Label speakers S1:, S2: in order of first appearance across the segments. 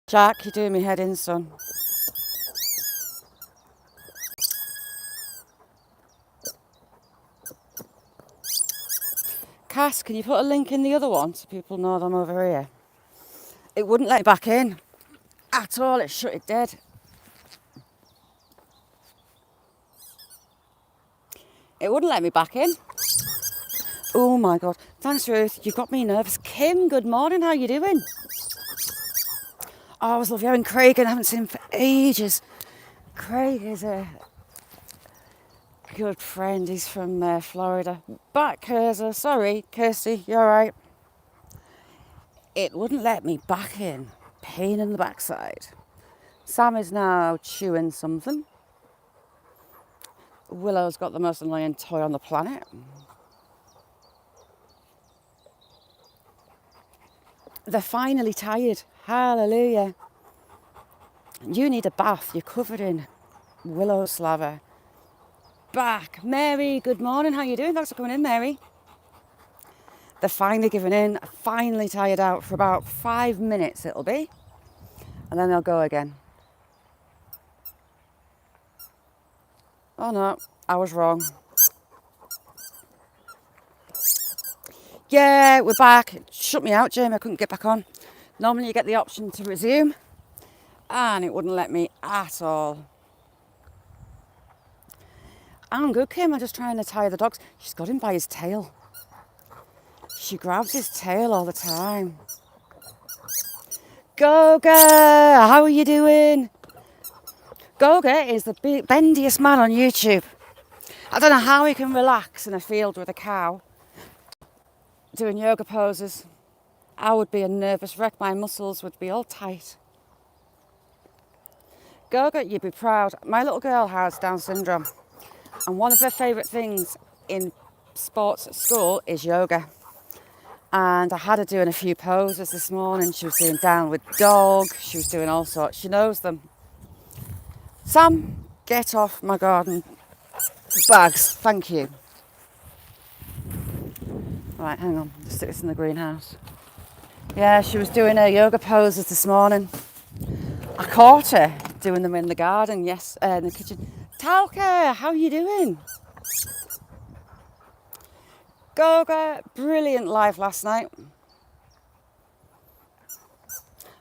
S1: Jack, you're doing me head in, son. Cass, can you put a link in the other one so people know that I'm over here? It wouldn't let me back in at all. It shut it dead. It wouldn't let me back in. Oh my God. Thanks, Ruth. You got me nervous. Kim, good morning. How you doing? Oh, I was lovely having Craig and I haven't seen him for ages. Craig is a good friend. He's from Florida. Back, Cursor. Sorry, Kirsty, you all right? It wouldn't let me back in. Pain in the backside. Sam is now chewing something. Willow's got the most annoying toy on the planet. They're finally tired. Hallelujah. You need a bath. You're covered in willow slather. Back. Mary, good morning. How you doing? Thanks for coming in, Mary. They're finally giving in. Finally tired out for about 5 minutes it'll be. And then they'll go again. Oh no, I was wrong. Yeah, we're back. It shut me out, Jamie. I couldn't get back on. Normally you get the option to resume. And it wouldn't let me at all. I'm good, Kim. I'm just trying to tie the dogs. She's got him by his tail. She grabs his tail all the time. Goga, how are you doing? Goga is the bendiest man on YouTube. I don't know how he can relax in a field with a cow doing yoga poses. I would be a nervous wreck. My muscles would be all tight. Goga, you'd be proud. My little girl has Down syndrome. And one of her favourite things in sports at school is yoga. And I had her doing a few poses this morning. She was doing downward dog. She was doing all sorts. She knows them. Sam, get off my garden bags. Thank you. Right, hang on. Just stick this in the greenhouse. Yeah, she was doing her yoga poses this morning. I caught her doing them in the garden, yes, in the kitchen. Talca, how are you doing? Goga, brilliant live last night.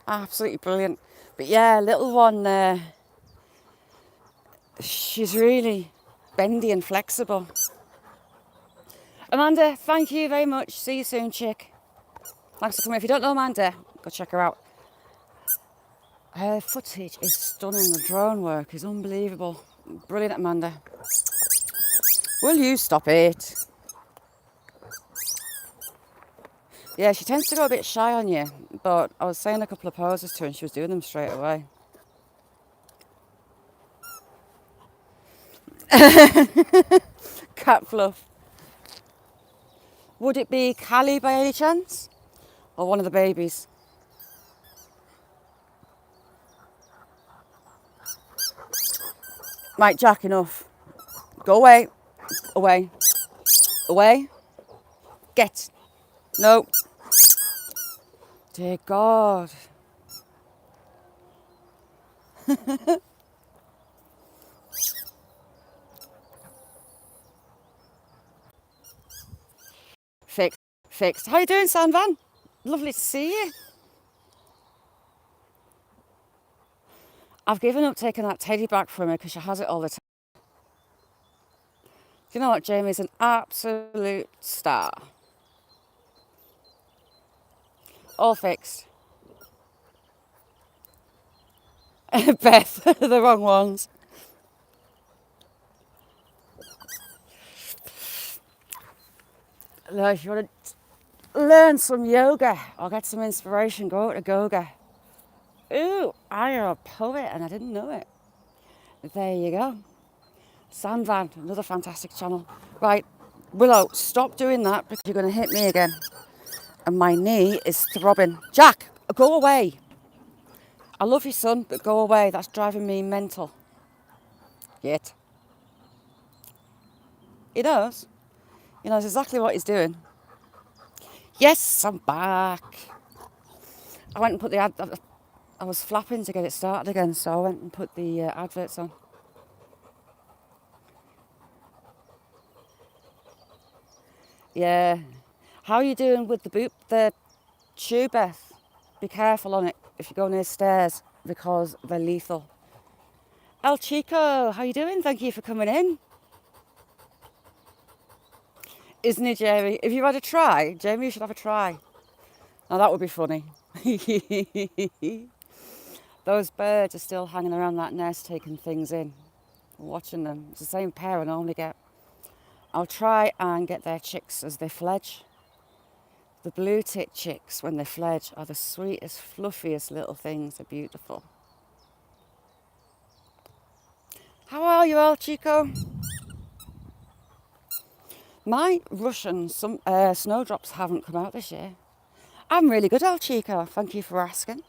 S1: Absolutely brilliant. But yeah, little one, she's really bendy and flexible. Amanda, thank you very much. See you soon, chick. Thanks for coming. If you don't know Amanda, go check her out. Her footage is stunning. The drone work is unbelievable. Brilliant, Amanda. Will you stop it? Yeah, she tends to go a bit shy on you, but I was saying a couple of poses to her and she was doing them straight away. Cat fluff. Would it be Callie by any chance? Or one of the babies? Right, Jack, enough. Go away. Away. Away. Get. No. Dear God. Fixed. How you doing, San Van? Lovely to see you. I've given up taking that teddy back from her because she has it all the time. Do you know what? Jamie's an absolute star. All fixed. Beth, the wrong ones. Now, if you want to learn some yoga or get some inspiration, go to Goga. Ooh, I am a poet and I didn't know it. There you go. San Van, another fantastic channel. Right, Willow, stop doing that because you're going to hit me again. And my knee is throbbing. Jack, go away. I love you, son, but go away. That's driving me mental. Yet. He knows. He knows exactly what he's doing. Yes, I'm back. I went and put the I was flapping to get it started again, so I went and put the adverts on. Yeah. How are you doing with the tube, Beth? Be careful on it if you go near stairs because they're lethal. El Chico, how you doing? Thank you for coming in. Isn't it, Jamie? If you've had a try, Jamie, you should have a try. Now that would be funny. Those birds are still hanging around that nest taking things in. I'm watching them. It's the same pair I normally get. I'll try and get their chicks as they fledge. The blue tit chicks, when they fledge, are the sweetest, fluffiest little things. They're beautiful. How are you, El Chico? My Russian snowdrops haven't come out this year. I'm really good, El Chico. Thank you for asking.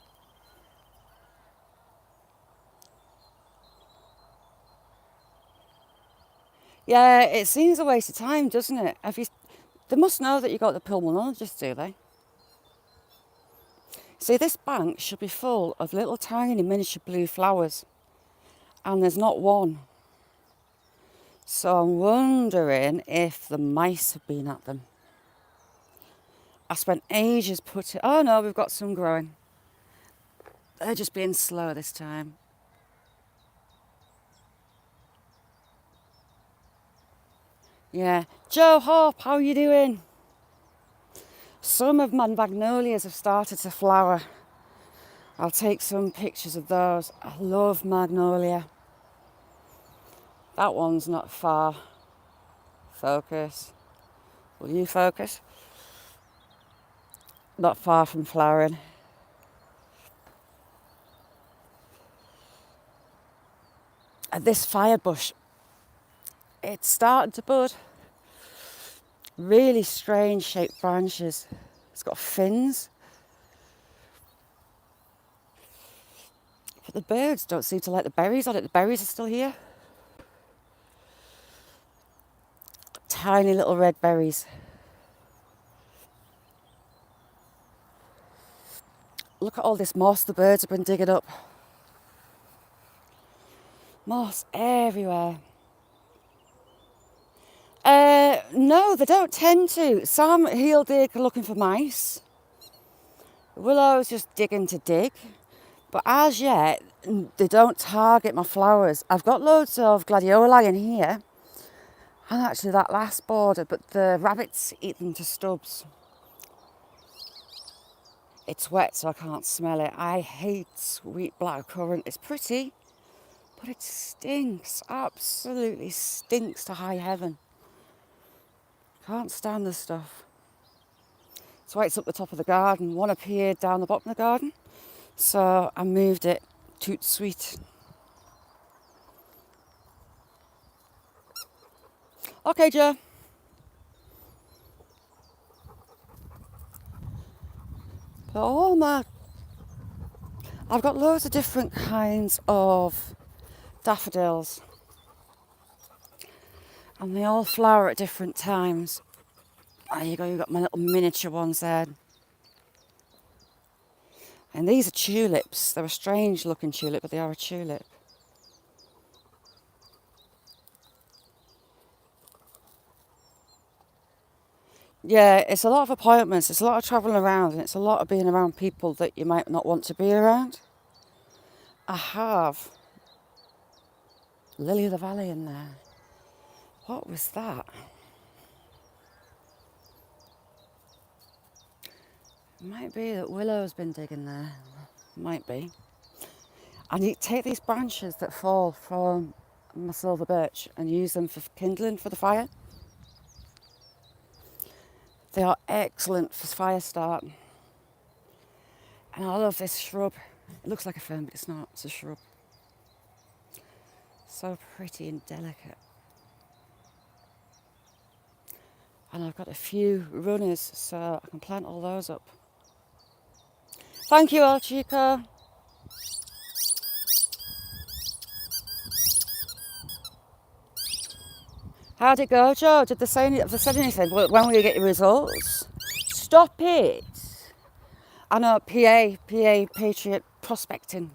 S1: Yeah, it seems a waste of time, doesn't it? They must know that you got the pulmonologist, do they? See, this bank should be full of little tiny miniature blue flowers, and there's not one. So I'm wondering if the mice have been at them. I spent ages putting... Oh no, we've got some growing. They're just being slow this time. Yeah. Joe Hope, how are you doing? Some of my magnolias have started to flower. I'll take some pictures of those. I love magnolia. That one's not far. Focus. Will you focus? Not far from flowering. And this fire bush, it's starting to bud. Really strange shaped branches. It's got fins. But the birds don't seem to like the berries on it. The berries are still here. Tiny little red berries. Look at all this moss the birds have been digging up. Moss everywhere. No, they don't tend to. Some he'll dig looking for mice. Willow's just digging to dig. But as yet, they don't target my flowers. I've got loads of gladioli in here. And actually that last border, but the rabbits eat them to stubs. It's wet, so I can't smell it. I hate sweet blackcurrant. It's pretty, but it stinks. Absolutely stinks to high heaven. Can't stand this stuff. That's why it's up the top of the garden. One appeared down the bottom of the garden, so I moved it. Toot sweet. Okay, Joe. I've got loads of different kinds of daffodils. And they all flower at different times. There you go, you've got my little miniature ones there. And these are tulips. They're a strange looking tulip, but they are a tulip. Yeah, it's a lot of appointments, it's a lot of travelling around, and it's a lot of being around people that you might not want to be around. I have Lily of the Valley in there. What was that? It might be that Willow's been digging there. Might be. I need to take these branches that fall from my silver birch and use them for kindling for the fire. They are excellent for fire start. And I love this shrub. It looks like a fern, but it's not. It's a shrub. So pretty and delicate. And I've got a few runners, so I can plant all those up. Thank you, El Chico. How'd it go, Joe? Have they said anything? When will you get your results? Stop it. I know, PA, Patriot prospecting.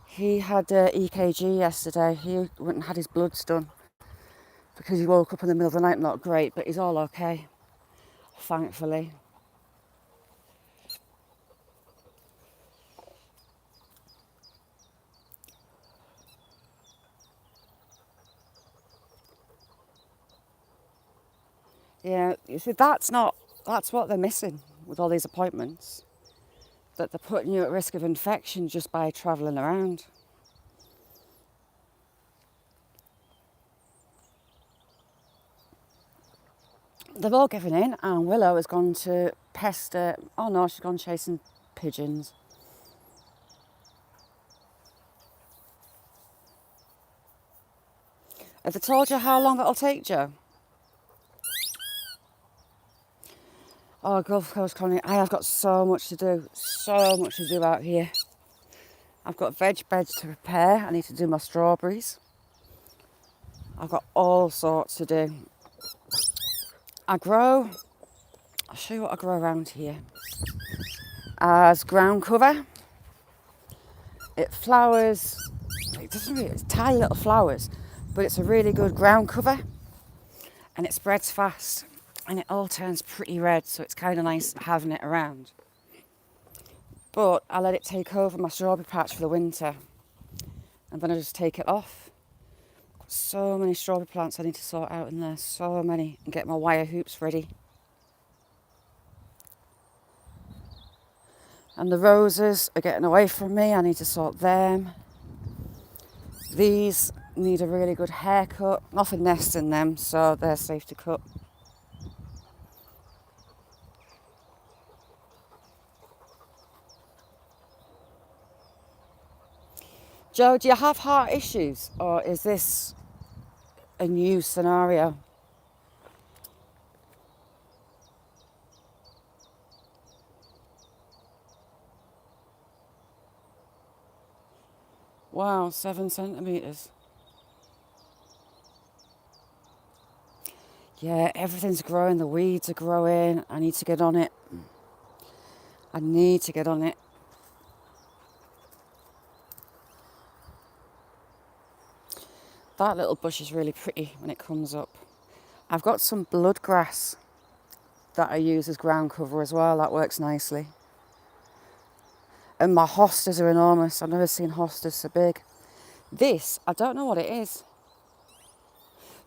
S1: He had EKG yesterday. He went and had his bloods done because he woke up in the middle of the night not great, but he's all okay, thankfully. Yeah, you see, that's what they're missing with all these appointments, that they're putting you at risk of infection just by travelling around. They've all given in, and Willow has gone to pester. Oh no, she's gone chasing pigeons. Have they told you how long that'll take, Joe? Oh, Gulf Coast Colony, I have got so much to do out here. I've got veg beds to prepare. I need to do my strawberries. I've got all sorts to do. I'll show you what I grow around here. As ground cover. It flowers, it's tiny little flowers, but it's a really good ground cover, and it spreads fast, and it all turns pretty red, so it's kind of nice having it around. But I let it take over my strawberry patch for the winter, and then I just take it off. Got so many strawberry plants I need to sort out in there, so many, and get my wire hoops ready. And the roses are getting away from me, I need to sort them. These need a really good haircut. Nothing nests in them, so they're safe to cut. Joe, do you have heart issues, or is this a new scenario? Wow, 7 centimetres. Yeah, everything's growing, the weeds are growing. I need to get on it. That little bush is really pretty when it comes up. I've got some blood grass that I use as ground cover as well. That works nicely. And my hostas are enormous. I've never seen hostas so big. This, I don't know what it is.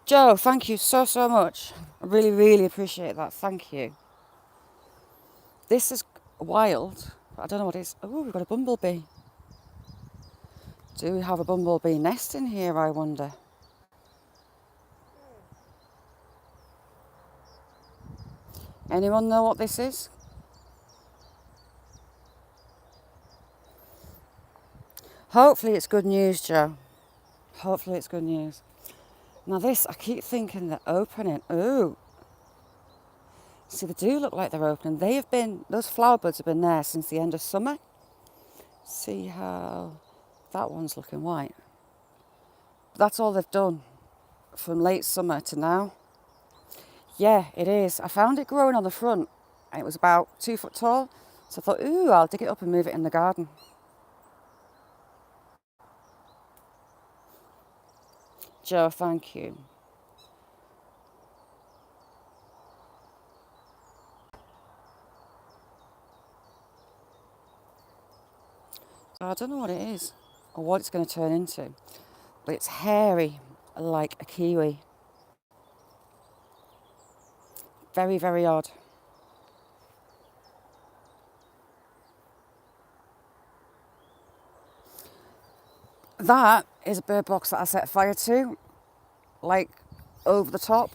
S1: Joe, thank you so much. I really, really appreciate that. Thank you. This is wild. I don't know what it is. Oh, we've got a bumblebee. Do we have a bumblebee nest in here, I wonder? Anyone know what this is? Hopefully it's good news, Joe. Hopefully it's good news. Now this, I keep thinking they're opening. Ooh. See, they do look like they're opening. Those flower buds have been there since the end of summer. See how that one's looking white. But that's all they've done from late summer to now. Yeah, it is. I found it growing on the front, and it was about 2 foot tall. So I thought, ooh, I'll dig it up and move it in the garden. Joe, thank you. So I don't know what it is or what it's going to turn into, but it's hairy like a kiwi. Very, very odd. That is a bird box that I set fire to, like over the top.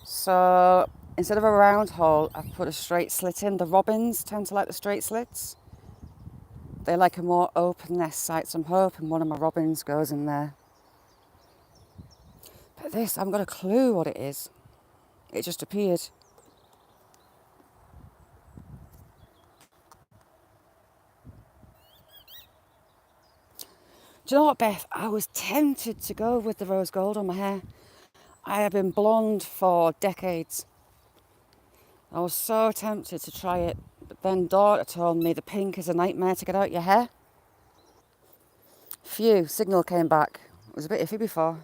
S1: So instead of a round hole, I've put a straight slit in. The robins tend to like the straight slits. They like a more open nest site, so I'm hoping one of my robins goes in there. But this, I haven't got a clue what it is. It just appeared. Do you know what, Beth? I was tempted to go with the rose gold on my hair. I have been blonde for decades. I was so tempted to try it, but then daughter told me the pink is a nightmare to get out your hair. Phew, signal came back. It was a bit iffy before.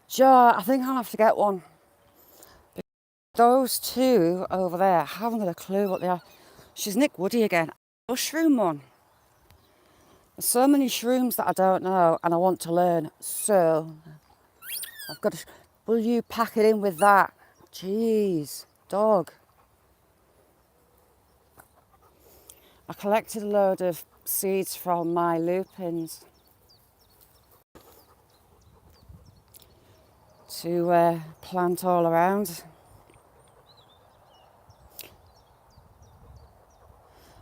S1: Joe, I think I'll have to get one. Those two over there, I haven't got a clue what they are. She's Nick Woody again. Mushroom one. There's so many shrooms that I don't know and I want to learn. So, I've got to... Will you pack it in with that? Jeez, dog. I collected a load of seeds from my lupins to plant all around.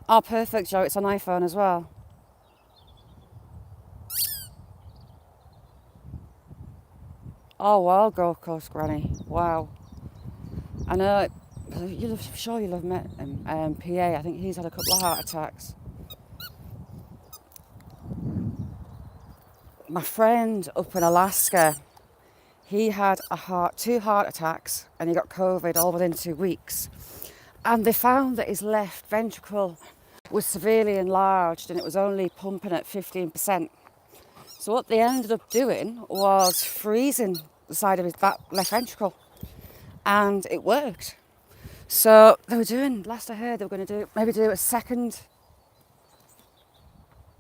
S1: Oh, perfect, Joe. It's on iPhone as well. Oh, wow, Gold Coast Granny. Wow. I know. I'm sure you'll have met him. PA, I think he's had a couple of heart attacks. My friend up in Alaska, he had two heart attacks and he got COVID all within 2 weeks. And they found that his left ventricle was severely enlarged and it was only pumping at 15%. So what they ended up doing was freezing the side of that left ventricle. And it worked. So they were doing, last I heard, they were going to maybe do a second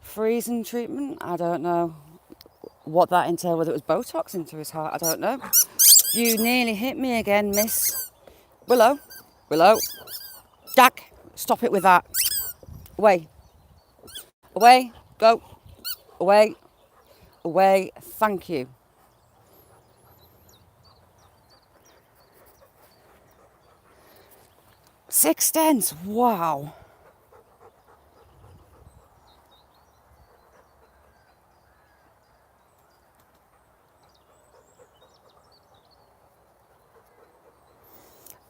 S1: freezing treatment. I don't know what that entailed, whether it was Botox into his heart, I don't know. You nearly hit me again, Miss Willow. Willow. Jack, stop it with that. Away. Away. Go. Away. Away. Thank you. Six stents. Wow.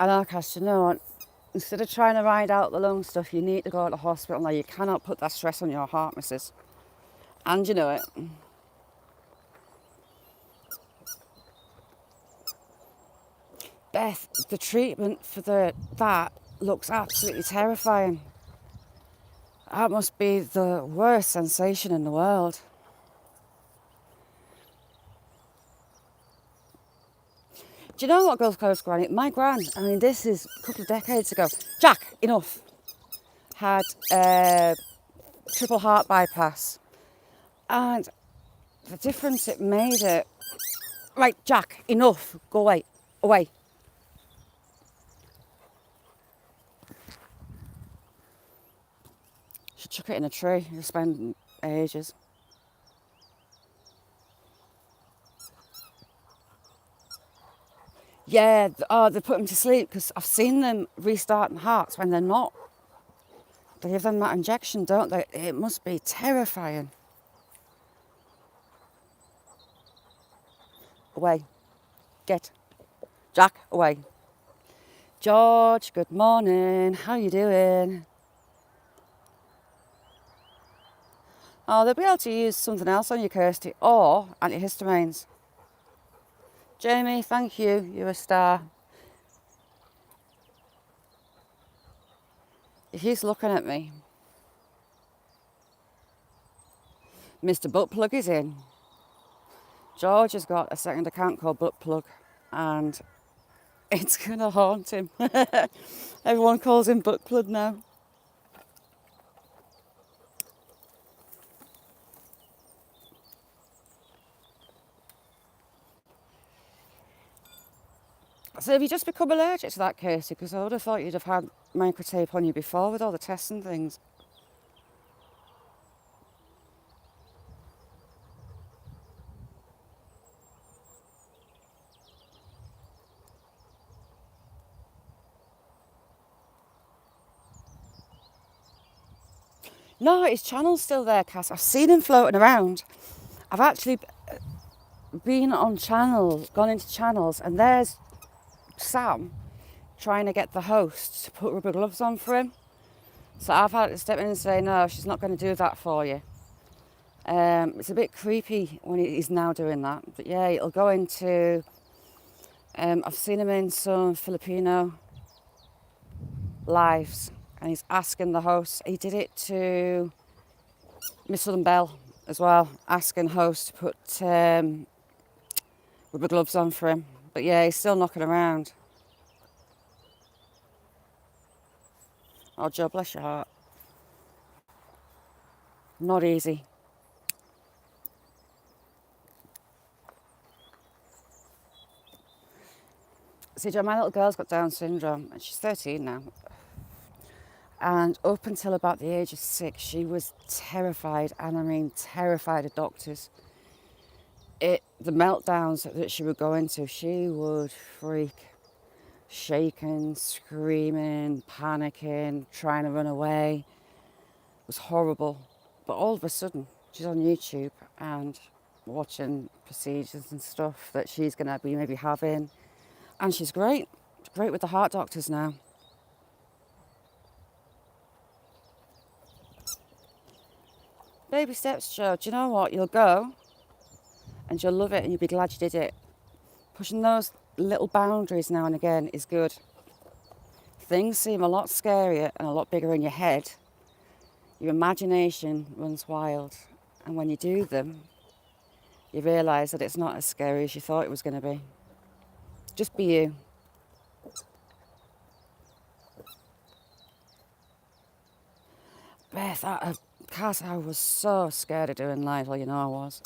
S1: And I Cash, you know what? Instead of trying to ride out the lung stuff, you need to go to the hospital now. You cannot put that stress on your heart, missus. And you know it. Beth, the treatment for that looks absolutely terrifying. That must be the worst sensation in the world. Do you know what, Gulf Coast Granny? My gran, I mean, this is a couple of decades ago. Jack, enough. Had a triple heart bypass. And the difference it made it... Right, Jack, enough. Go away. Away. Should chuck it in a tree. You'll spend ages. Yeah, they put them to sleep because I've seen them restarting hearts when they're not. They give them that injection, don't they? It must be terrifying. Away. Get. Jack, away. George, good morning. How you doing? Oh, they'll be able to use something else on you, Kirsty, or antihistamines. Jamie, thank you. You're a star. He's looking at me. Mr. Buttplug is in. George has got a second account called Buttplug and it's going to haunt him. Everyone calls him Buttplug now. So have you just become allergic to that, Kirsty? Because I would have thought you'd have had microtape on you before with all the tests and things. No, his channel's still there, Cass. I've seen him floating around. I've actually been on channels, gone into channels, and there's Sam trying to get the host to put rubber gloves on for him. So I've had to step in and say, no, she's not going to do that for you. It's a bit creepy when he's now doing that. But yeah, it'll go into... I've seen him in some Filipino lives and he's asking the host. He did it to Miss Southern Belle as well, asking host to put rubber gloves on for him. But yeah, he's still knocking around. Oh, Joe, bless your heart. Not easy. See, Joe, my little girl's got Down syndrome, and she's 13 now. And up until about the age of 6, she was terrified, and I mean terrified of doctors. The meltdowns that she would go into, she would freak, shaking, screaming, panicking, trying to run away. It was horrible. But all of a sudden, she's on YouTube and watching procedures and stuff that she's going to be maybe having. And she's great. Great with the heart doctors now. Baby steps, Joe. Do you know what? You'll go and you'll love it and you'll be glad you did it. Pushing those little boundaries now and again is good. Things seem a lot scarier and a lot bigger in your head. Your imagination runs wild. And when you do them, you realise that it's not as scary as you thought it was going to be. Just be you. Beth, Cass, I was so scared of doing live. Well, you know I was.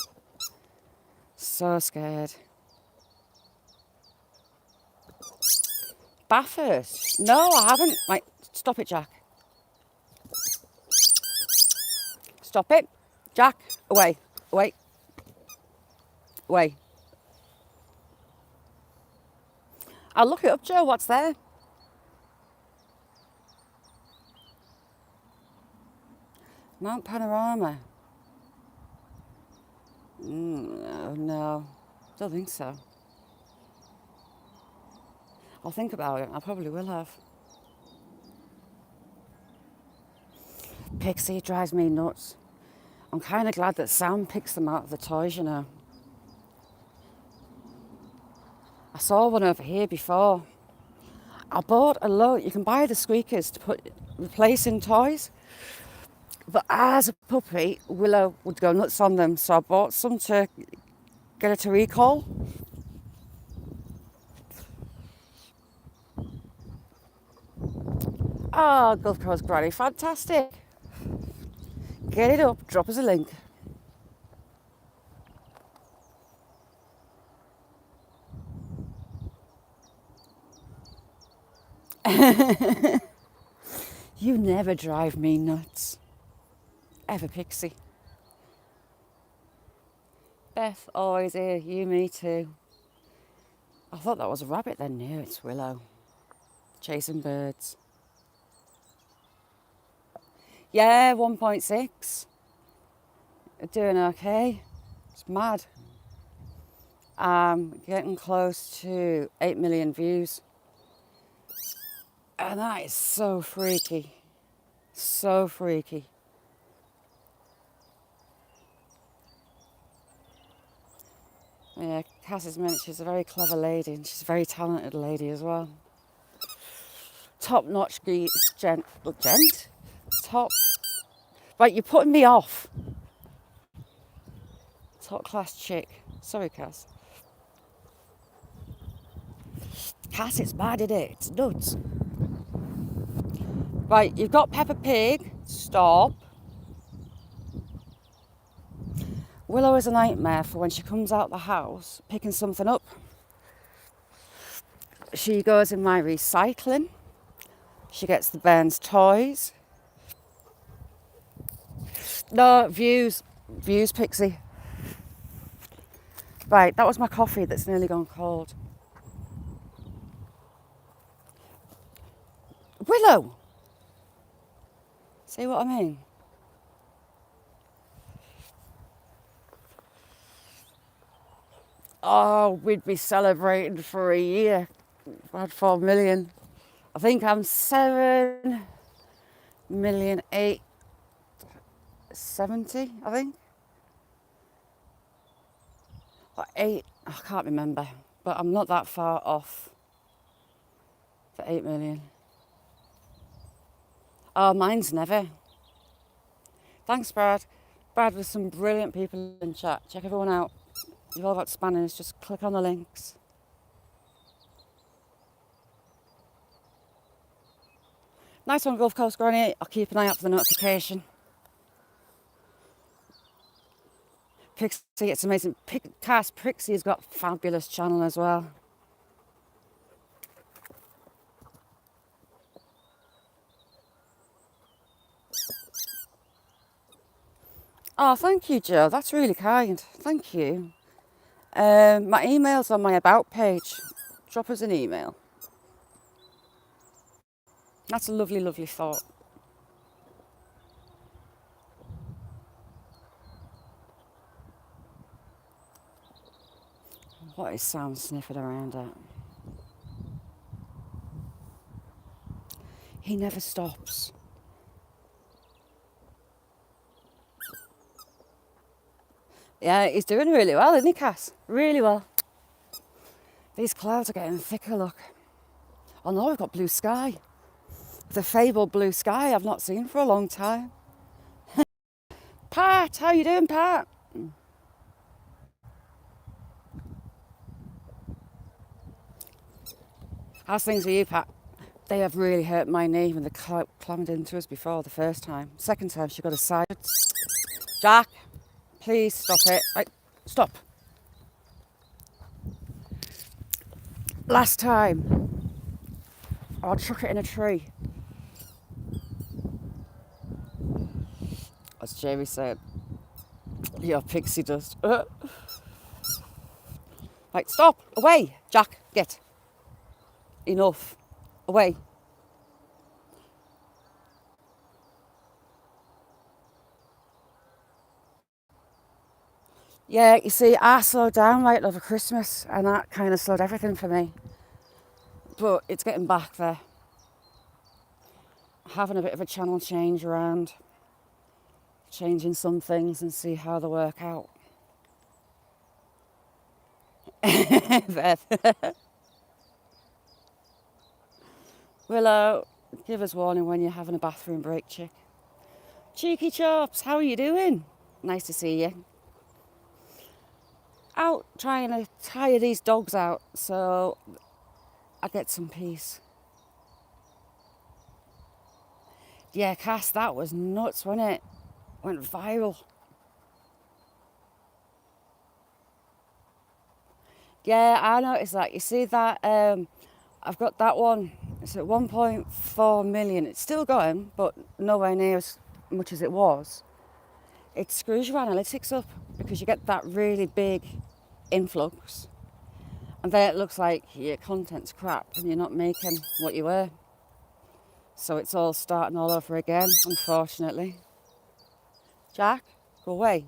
S1: So scared. Bathurst? No, I haven't. Right, stop it, Jack. Stop it. Jack, away, away, away. I'll look it up, Joe. What's there? Mount Panorama. No, don't think so. I'll think about it. I probably will have. Pixie drives me nuts. I'm kind of glad that Sam picks them out of the toys, you know. I saw one over here before. I bought a load. You can buy the squeakers to replace in toys. But as a puppy, Willow would go nuts on them. So I bought some to get her to recall. Oh, Gulf Coast Granny, fantastic. Get it up, drop us a link. You never drive me nuts. Ever, Pixie. Beth, always here. You, me too. I thought that was a rabbit then. No, it's Willow. Chasing birds. Yeah, 1.6. Doing okay. It's mad. Getting close to 8 million views. And that is so freaky. So freaky. Yeah, Cass's meant she's a very clever lady and she's a very talented lady as well. Top-notch gent? Top. Right, you're putting me off. Top-class chick. Sorry, Cass. Cass, it's mad, isn't it? It's nuts. Right, you've got Peppa Pig. Stop. Willow is a nightmare for when she comes out the house picking something up. She goes in my recycling. She gets the Burns toys. No, views, Pixie. Right, that was my coffee that's nearly gone cold. Willow! See what I mean? Oh, we'd be celebrating for a year. I had 4 million. I think I'm 7,870,000, I think. Or 8, I can't remember. But I'm not that far off for 8 million. Oh, mine's never. Thanks, Brad. Brad with some brilliant people in chat. Check everyone out. You've all got spanners, just click on the links. Nice one, Gulf Coast Granny. I'll keep an eye out for the notification. Pixie, it's amazing. Cass Pixie's got a fabulous channel as well. Oh, thank you, Joe. That's really kind. Thank you. My email's on my About page. Drop us an email. That's a lovely, lovely thought. What is Sam sniffing around at? He never stops. Yeah, he's doing really well, isn't he, Cass? Really well. These clouds are getting thicker, look. Oh no, we've got blue sky. The fabled blue sky I've not seen for a long time. Pat, how you doing, Pat? How's things with you, Pat? They have really hurt my knee when they clammed into us before the first time. Second time she got a side. Jack, please stop it. Right, stop. Last time, I chuck it in a tree. As Jamie said, your pixie dust. Right, stop. Away. Jack, get. Enough. Away. Yeah, you see, I slowed down right over Christmas and that kind of slowed everything for me. But it's getting back there. Having a bit of a channel change around. Changing some things and see how they work out. Willow, give us warning when you're having a bathroom break, chick. Cheeky Chops, how are you doing? Nice to see you. Out trying to tire these dogs out so I get some peace. Yeah, Cass, that was nuts, wasn't it? Went viral. Yeah, I noticed that. You see that? I've got that one. It's at 1.4 million. It's still going, but nowhere near as much as it was. It screws your analytics up because you get that really big influx. And then it looks like your content's crap and you're not making what you were. So it's all starting all over again, unfortunately. Jack, go away.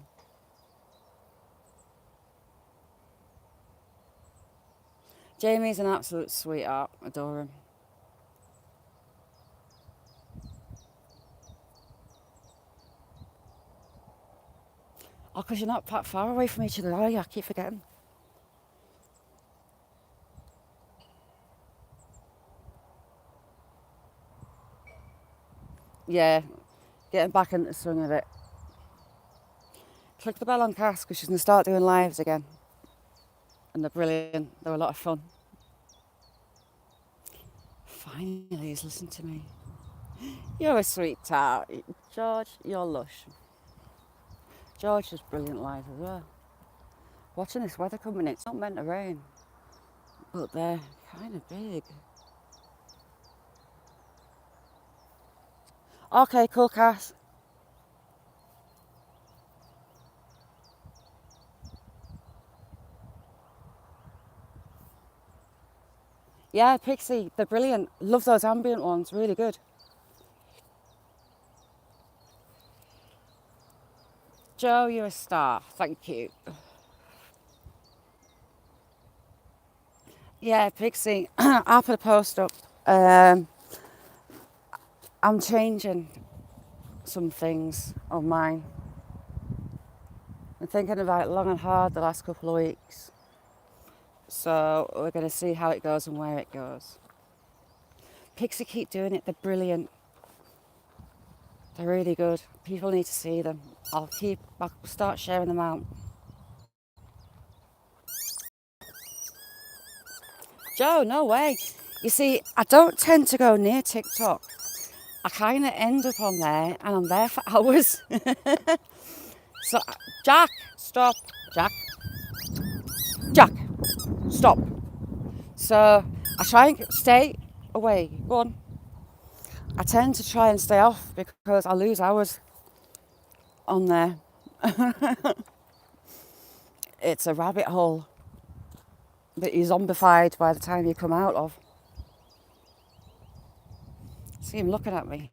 S1: Jamie's an absolute sweetheart. Adore him. Oh, because you're not that far away from each other, are you? I keep forgetting. Yeah, getting back into the swing of it. Click the bell on Cass because she's going to start doing lives again. And they're brilliant. They're a lot of fun. Finally, he's listened to me. You're a sweet tart. George, you're lush. George does brilliant live as well. Watching this weather coming in, it's not meant to rain. But they're kind of big. Okay, cool, Cass. Yeah, Pixie, they're brilliant. Love those ambient ones, really good. Joe, you're a star. Thank you. Yeah, Pixie, I'll put a post up. I'm changing some things on mine. I'm thinking about it long and hard the last couple of weeks. So we're going to see how it goes and where it goes. Pixie keep doing it. They're brilliant. They're really good. People need to see them. I'll start sharing them out. Joe, no way. You see, I don't tend to go near TikTok. I kind of end up on there and I'm there for hours. So, Jack, stop. Jack, Jack, stop. So, I try and stay away. Go on. I tend to try and stay off because I lose hours on there. It's a rabbit hole that you're zombified by the time you come out of. See him looking at me.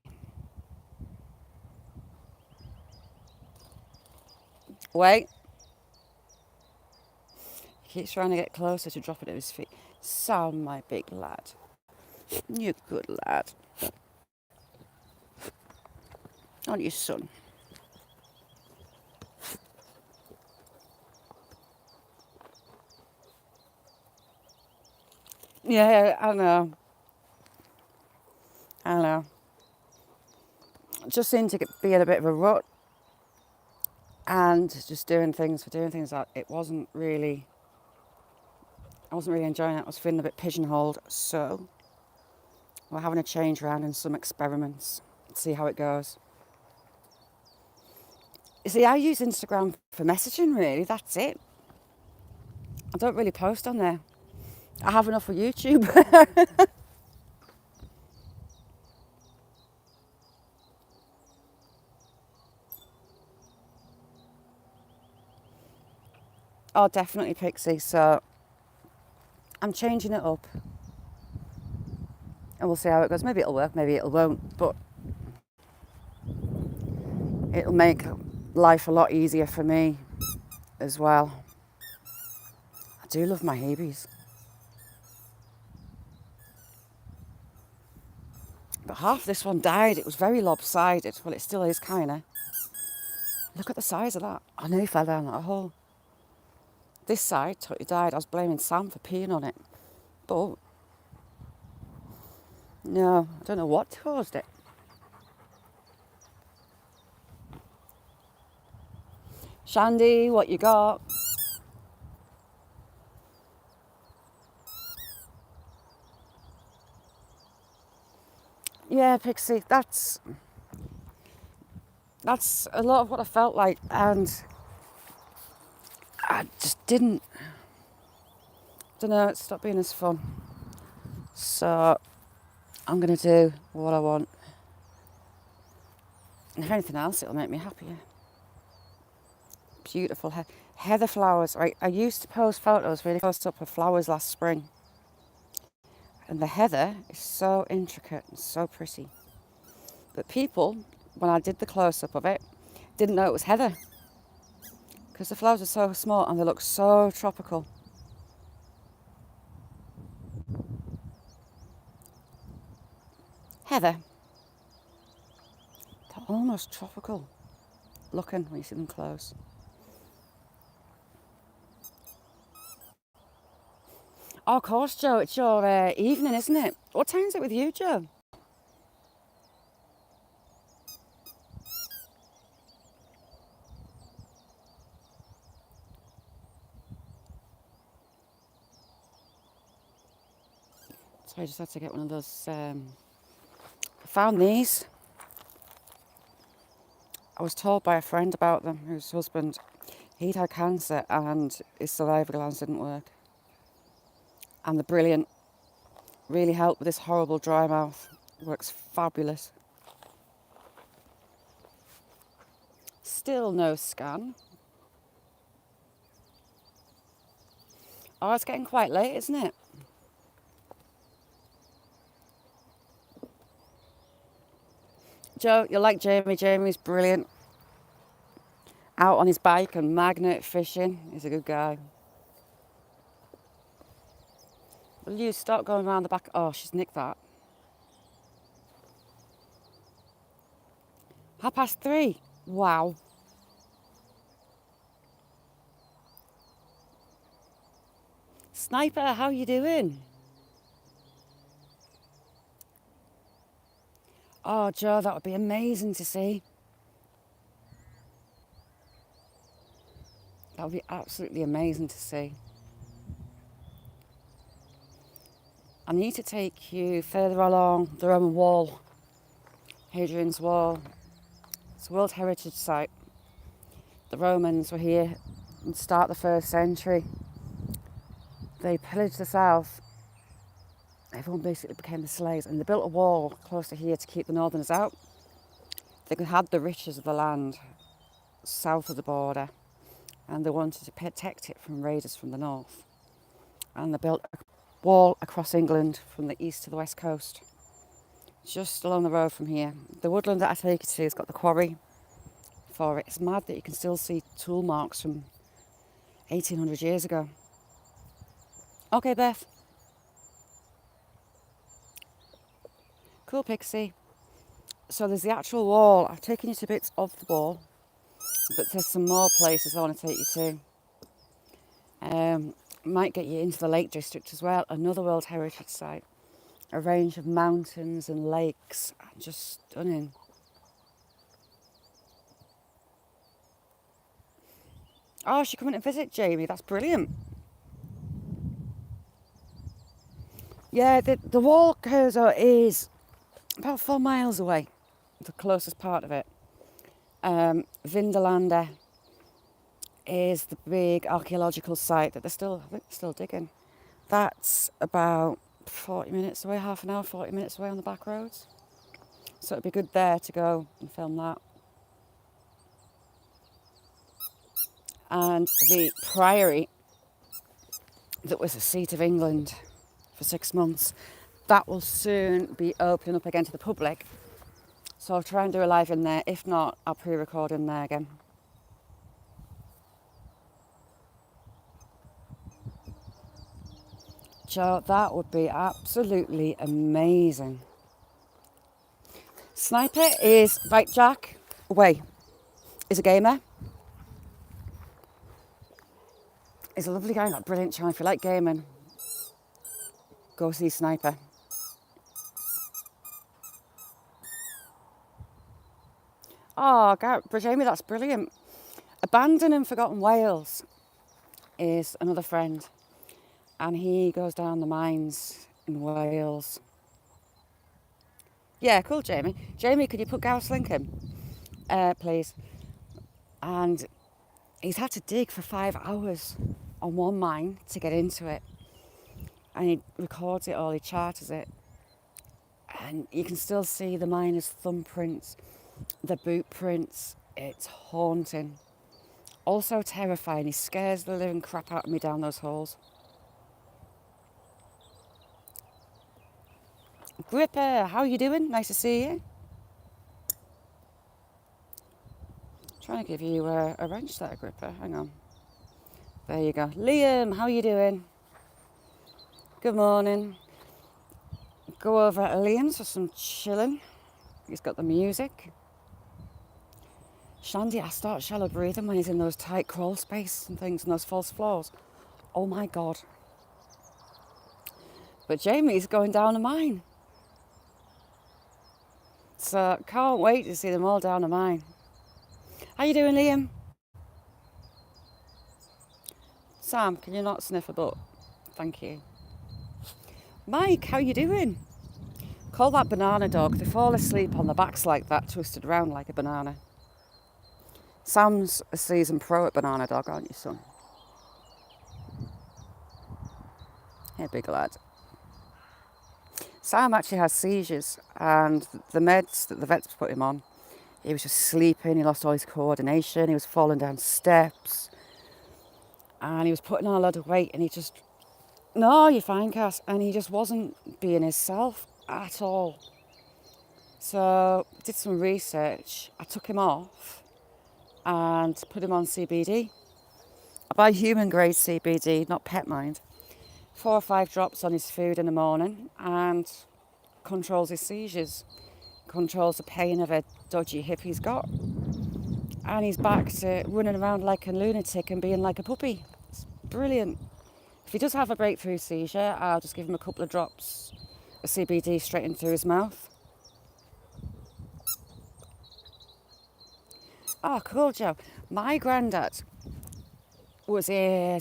S1: Wait. He keeps trying to get closer to drop it at his feet. Sam, my big lad. You good lad. Aren't you, son? Yeah, I know. I know. Just seemed to be in a bit of a rut and just doing things for doing things. That I wasn't really enjoying it. I was feeling a bit pigeonholed. So we're having a change round and some experiments. See how it goes. You see, I use Instagram for messaging, really. That's it. I don't really post on there. I have enough for YouTube. Oh, definitely, Pixie. So I'm changing it up. And we'll see how it goes. Maybe it'll work, maybe it won't. But it'll make life a lot easier for me as well. I do love my Hebies. But half this one died. It was very lopsided. Well, it still is, kind of. Look at the size of that. I nearly fell down that hole. This side totally died. I was blaming Sam for peeing on it. But, no, I don't know what caused it. Shandy, what you got? Yeah, Pixie, that's a lot of what I felt like, and I just don't know, it stopped being as fun. So I'm going to do what I want. And if anything else, it'll make me happier. Beautiful heather flowers. I used to post photos really close up of flowers last spring. And the heather is so intricate and so pretty. But people, when I did the close-up of it, didn't know it was heather. Because the flowers are so small and they look so tropical. Heather. They're almost tropical looking when you see them close. Oh, of course, Joe. It's your evening, isn't it? What time is it with you, Joe? So I just had to get one of those. I found these. I was told by a friend about them, whose husband, he'd had cancer and his saliva glands didn't work. And they're brilliant. Really help with this horrible dry mouth. Works fabulous. Still no scan. Oh, it's getting quite late, isn't it? Joe, you're like Jamie. Jamie's brilliant. Out on his bike and magnet fishing. He's a good guy. Will you stop going around the back? Oh, she's nicked that. 3:30. Wow. Sniper, how you doing? Oh, Joe, that would be amazing to see. That would be absolutely amazing to see. I need to take you further along the Roman Wall, Hadrian's Wall. It's a World Heritage Site. The Romans were here at the start of the 1st century. They pillaged the south. Everyone basically became the slaves, and they built a wall close to here to keep the northerners out. They had the riches of the land south of the border, and they wanted to protect it from raiders from the north. And they built a wall across England from the east to the west coast, just along the road from here. The woodland that I take you to has got the quarry for it. It's mad that you can still see tool marks from 1800 years ago. Okay, Beth. Cool, Pixie. So there's the actual wall. I've taken you to bits of the wall, but there's some more places I want to take you to. Might get you into the Lake District as well, another World Heritage Site. A range of mountains and lakes, just stunning. Oh, she's coming to visit, Jamie, that's brilliant. Yeah, the wall, Curzon, is about 4 miles away, the closest part of it. Vindolanda is the big archaeological site that I think they're still digging. That's about 40 minutes away, half an hour, 40 minutes away on the back roads. So it'd be good there to go and film that. And the priory that was the seat of England for 6 months, that will soon be opening up again to the public. So I'll try and do a live in there. If not, I'll pre-record in there again. Joe, that would be absolutely amazing. Sniper is, right, Jack, away, is a gamer. He's a lovely guy, got a brilliant channel. If you like gaming, go see Sniper. Oh, Jamie, that's brilliant. Abandoned and Forgotten Wales is another friend, and he goes down the mines in Wales. Yeah, cool, Jamie. Jamie, could you put Gauss Lincoln, please? And he's had to dig for 5 hours on one mine to get into it. And he records it all, he charters it. And you can still see the miners' thumbprints, the boot prints. It's haunting. Also terrifying. He scares the living crap out of me down those holes. Gripper, how are you doing? Nice to see you. Trying to give you a wrench there, Gripper. Hang on. There you go. Liam, how are you doing? Good morning. Go over at Liam's for some chilling. He's got the music. Shandy, I start shallow breathing when he's in those tight crawl space and things and those false floors. Oh my God. But Jamie's going down a mine. So can't wait to see them all down a mine. How you doing, Liam? Sam, can you not sniff a butt? Thank you. Mike, how you doing? Call that banana dog. They fall asleep on their backs like that, twisted around like a banana. Sam's a seasoned pro at banana dog, aren't you, son? Hey, big lad. Sam actually has seizures, and the meds that the vets put him on, he was just sleeping, he lost all his coordination, he was falling down steps, and he was putting on a lot of weight, and he just, no, you're fine, Cass, and he just wasn't being himself at all. So, did some research, I took him off and put him on CBD. I buy human grade CBD, not pet mind. 4 or 5 drops on his food in the morning and controls his seizures, controls the pain of a dodgy hip he's got. And he's back to running around like a lunatic and being like a puppy. It's brilliant. If he does have a breakthrough seizure, I'll just give him a couple of drops of CBD straight into his mouth. Oh, cool, Joe. My granddad was in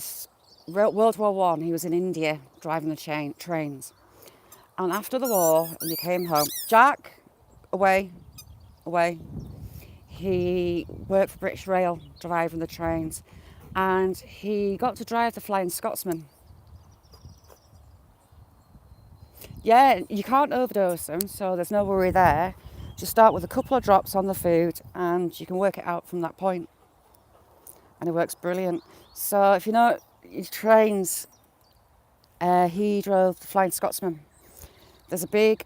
S1: World War One. He was in India driving the trains. And after the war, when he came home, Jack, away, away. He worked for British Rail, driving the trains. And he got to drive the Flying Scotsman. Yeah, you can't overdose them, so there's no worry there. Just start with a couple of drops on the food and you can work it out from that point. And it works brilliant. So if you know his trains, he drove the Flying Scotsman. There's a big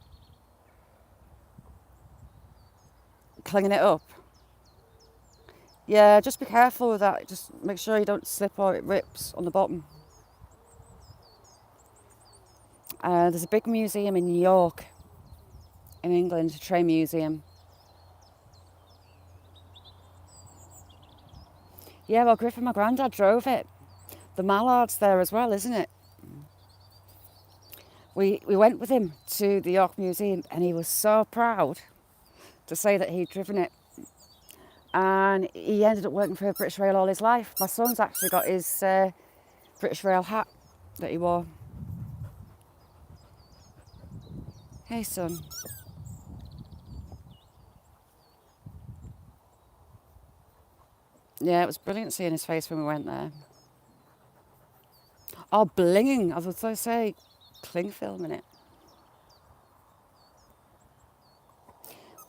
S1: clinging it up. Yeah, just be careful with that. Just make sure you don't slip or it rips on the bottom. There's a big museum in New York, in England, a train museum. Yeah, well, Griffin, my granddad drove it. The Mallard's there as well, isn't it? We went with him to the York Museum and he was so proud to say that he'd driven it. And he ended up working for British Rail all his life. My son's actually got his British Rail hat that he wore. Hey, son. Yeah, it was brilliant seeing his face when we went there. Oh, blinging. I was going to say, cling film in it.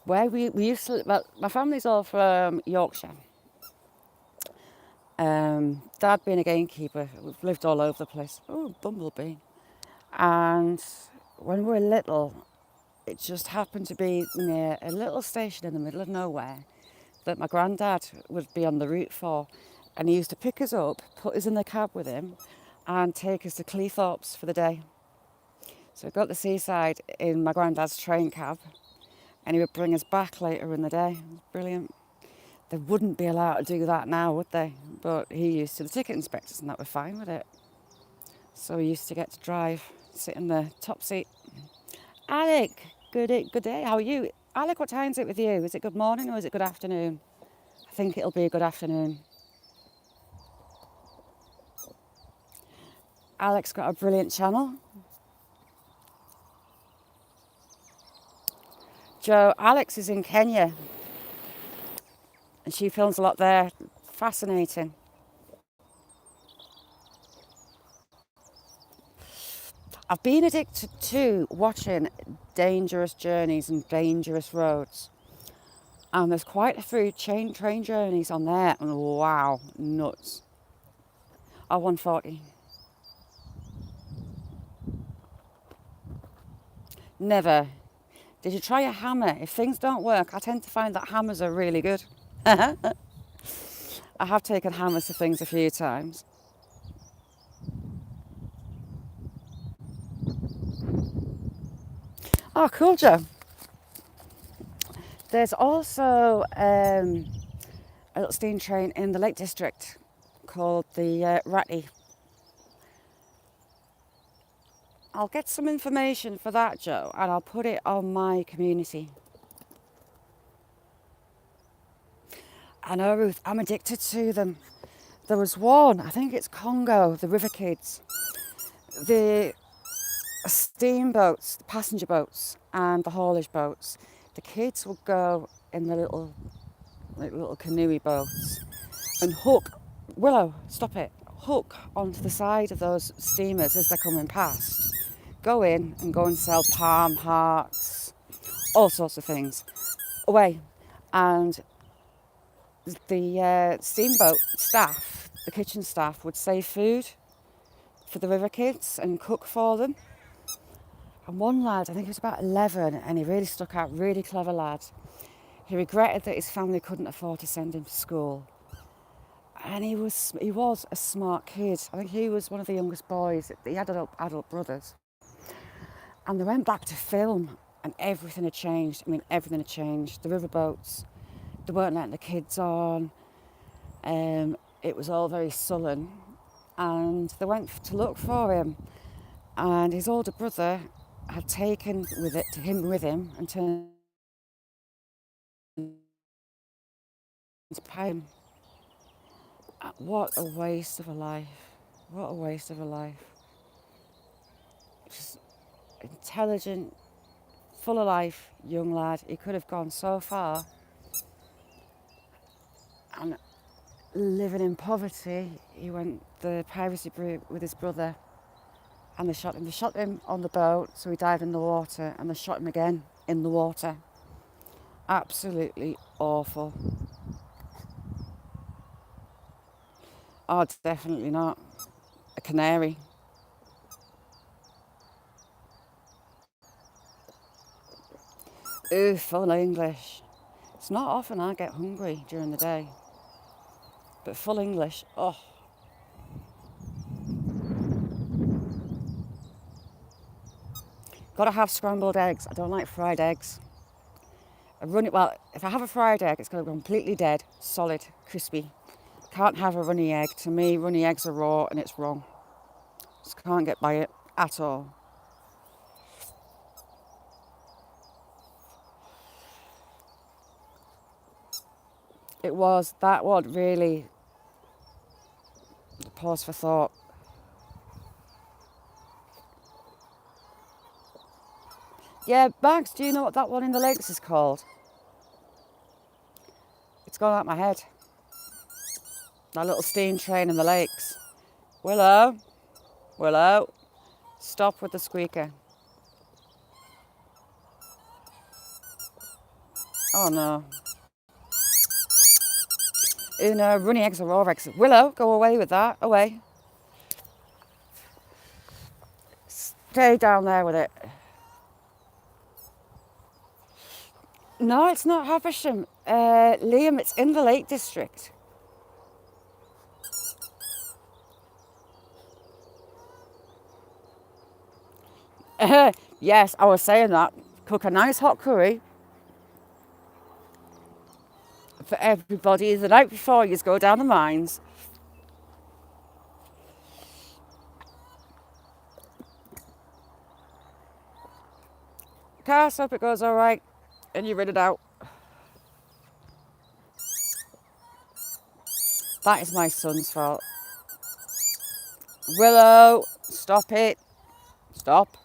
S1: Where we used to, well, my family's all from Yorkshire. Dad being a gamekeeper, we've lived all over the place. Oh, bumblebee. And when we were little, it just happened to be near a little station in the middle of nowhere that my granddad would be on the route for. And he used to pick us up, put us in the cab with him, and take us to Cleethorpes for the day. So we got the seaside in my granddad's train cab, and he would bring us back later in the day. It was brilliant. They wouldn't be allowed to do that now, would they? But he used to, the ticket inspectors and that were fine with it. So he used to get to drive, sit in the top seat. Alec, good day, how are you? Alec, what time is it with you? Is it good morning or is it good afternoon? I think it'll be a good afternoon. Alec's got a brilliant channel. Joe, Alex is in Kenya and she films a lot there. Fascinating. I've been addicted to watching dangerous journeys and dangerous roads. And there's quite a few train journeys on there. And wow, nuts. R140. Never. Did you try a hammer? If things don't work, I tend to find that hammers are really good. I have taken hammers to things a few times. Oh, cool, Joe. There's also a little steam train in the Lake District called the Ratty. I'll get some information for that, Joe, and I'll put it on my community. I know, Ruth, I'm addicted to them. There was one, I think it's Congo, the River Kids. The steamboats, the passenger boats, and the haulage boats. The kids would go in the little canoe boats and Willow, stop it, hook onto the side of those steamers as they're coming past. Go in and go and sell palm hearts, all sorts of things. Away. And the steamboat staff, the kitchen staff, would save food for the River Kids and cook for them. And one lad, I think he was about 11, and he really stuck out, really clever lad. He regretted that his family couldn't afford to send him to school. And he was a smart kid. I think he was one of the youngest boys. He had adult brothers. And they went back to film, and everything had changed. I mean, everything had changed. The riverboats, they weren't letting the kids on. It was all very sullen. And they went to look for him. And his older brother had taken with him and turned poem. What a waste of a life. What a waste of a life. Just intelligent, full of life, young lad. He could have gone so far. And living in poverty, he went the piracy route with his brother, and they shot him. They shot him on the boat, so he died in the water, and they shot him again in the water. Absolutely awful. Oh, definitely not. A canary. Ooh, full English. It's not often I get hungry during the day, but full English, oh. Gotta have scrambled eggs. I don't like fried eggs. Well, if I have a fried egg, it's got to be completely dead, solid, crispy. Can't have a runny egg. To me, runny eggs are raw and it's wrong. Just can't get by it at all. It was that one really pause for thought. Yeah, Max, do you know what that one in the lakes is called? It's gone out my head. That little steam train in the lakes. Willow, Willow, stop with the squeaker. Oh no. Oh no, runny eggs are raw eggs. Willow, go away with that, away. Stay down there with it. No, it's not Haversham. Liam, it's in the Lake District. Yes, I was saying that. Cook a nice hot curry for everybody the night before you go down the mines. Cast, hope it goes all right, and you rid it out. That is my son's fault. Willow, stop it. Stop.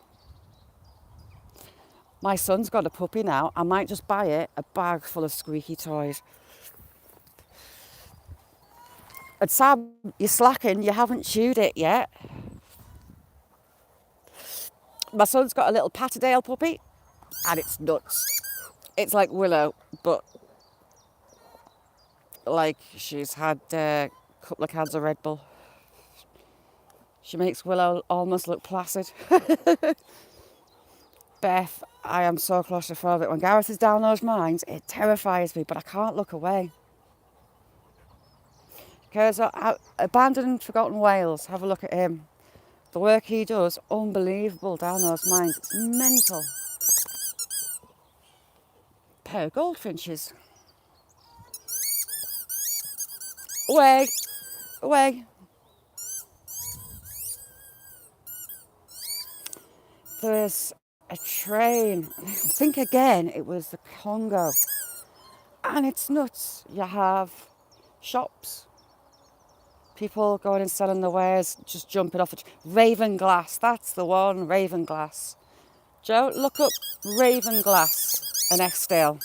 S1: My son's got a puppy now. I might just buy it a bag full of squeaky toys. And Sam, you're slacking. You haven't chewed it yet. My son's got a little Patterdale puppy, and it's nuts. It's like Willow, but like she's had a couple of cans of Red Bull. She makes Willow almost look placid. Beth, I am so claustrophobic. When Gareth is down those mines, it terrifies me, but I can't look away. Because Abandoned and Forgotten Wales, have a look at him. The work he does, unbelievable down those mines. It's mental. Pair of goldfinches. Away, away. There's a train. I think again it was the Congo. And it's nuts. You have shops. People going and selling the wares, just jumping off it. Ravenglass, that's the one, Ravenglass. Joe, look up Ravenglass and Eskdale.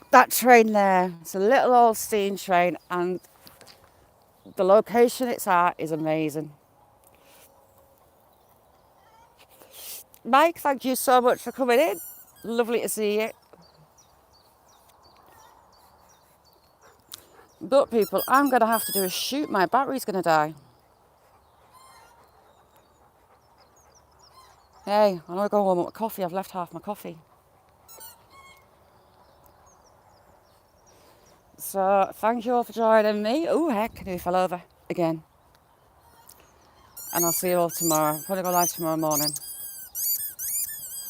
S1: That train there, it's a little old steam train, and the location it's at is amazing. Mike, thank you so much for coming in. Lovely to see you. But people, I'm going to have to do a shoot. My battery's going to die. Hey, I'm going to go warm up my coffee. I've left half my coffee. So, thank you all for joining me. Oh, heck, canoe fell over again. And I'll see you all tomorrow. I'm probably go live tomorrow morning.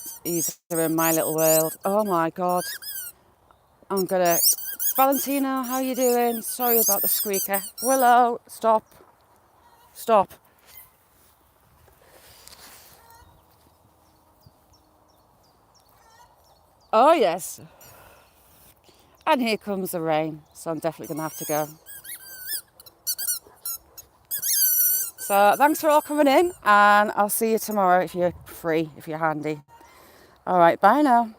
S1: It's easier in my little world. Oh my God. I'm going to... Valentino, how you doing? Sorry about the squeaker. Willow, stop. Stop. Oh, yes. And here comes the rain, so I'm definitely going to have to go. So thanks for all coming in, and I'll see you tomorrow if you're free, if you're handy. All right, bye now.